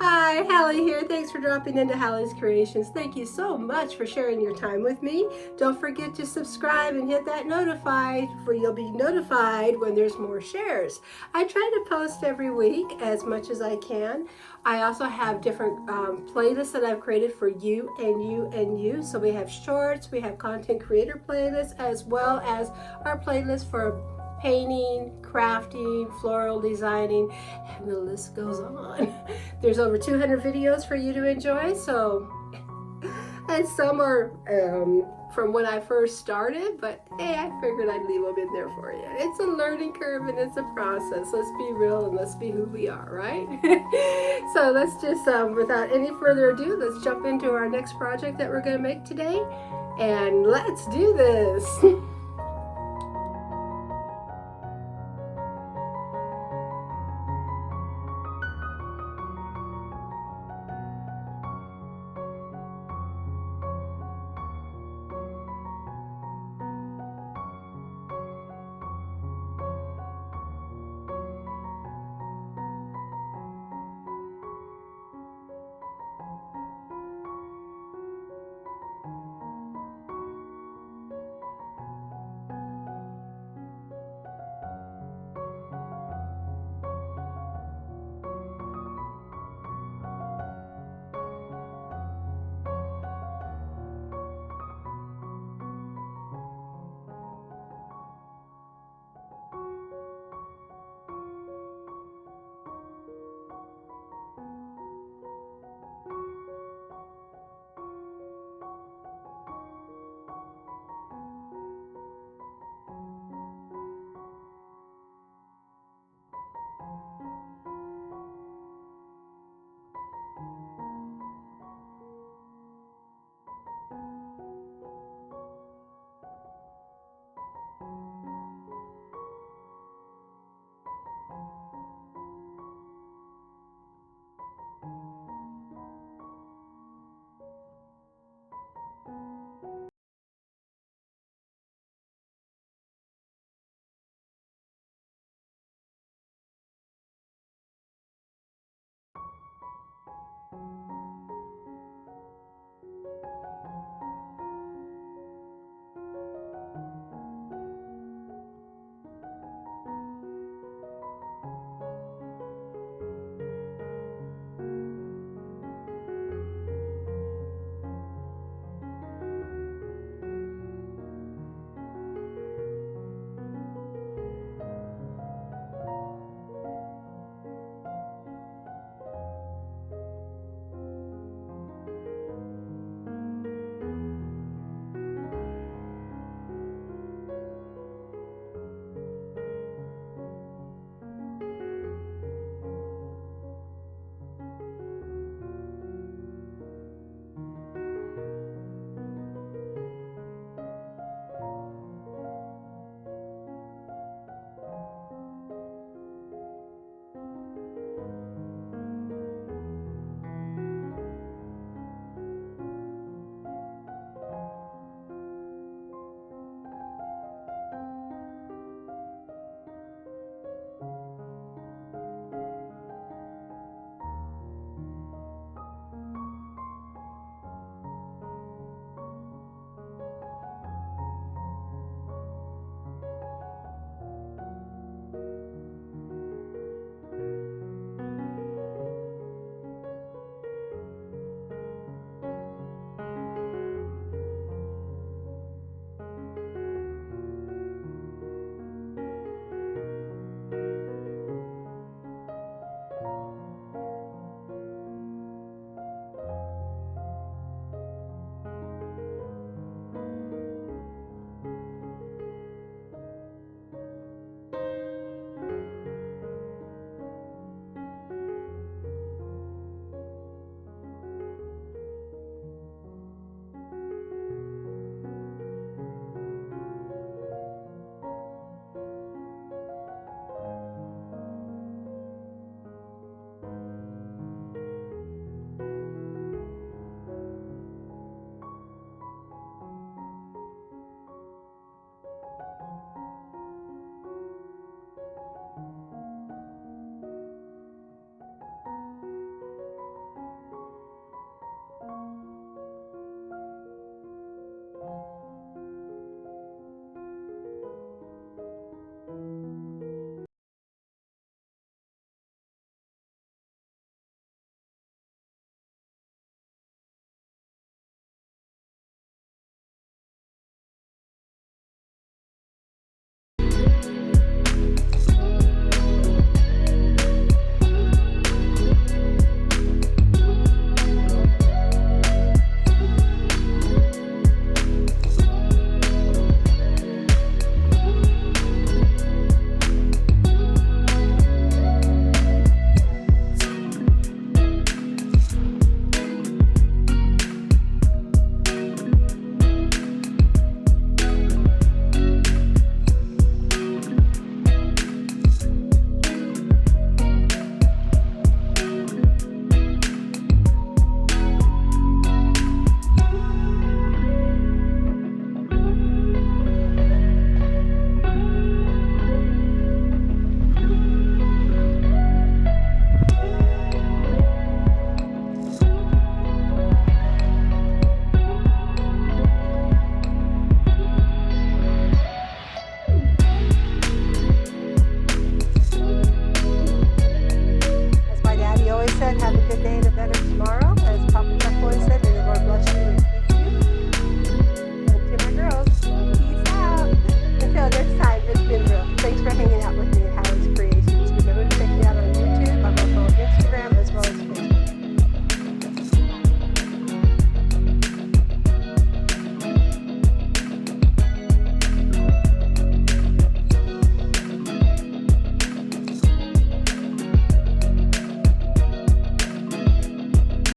Hi, Hallie here. Thanks for dropping into Hallie's Creations. Thank you so much for sharing your time with me. Don't forget to subscribe and hit that notify for you'll be notified when there's more shares. I try to post every week as much as I can. I also have different playlists that I've created for you and you and you. So we have shorts, we have content creator playlists, as well as our playlist for painting, crafting, floral designing, and the list goes on. There's over 200 videos for you to enjoy, and some are from when I first started, but hey, I figured I'd leave them in there for you. It's a learning curve and it's a process. Let's be real and let's be who we are, right? So let's just, without any further ado, let's jump into our next project that we're going to make today, and let's do this.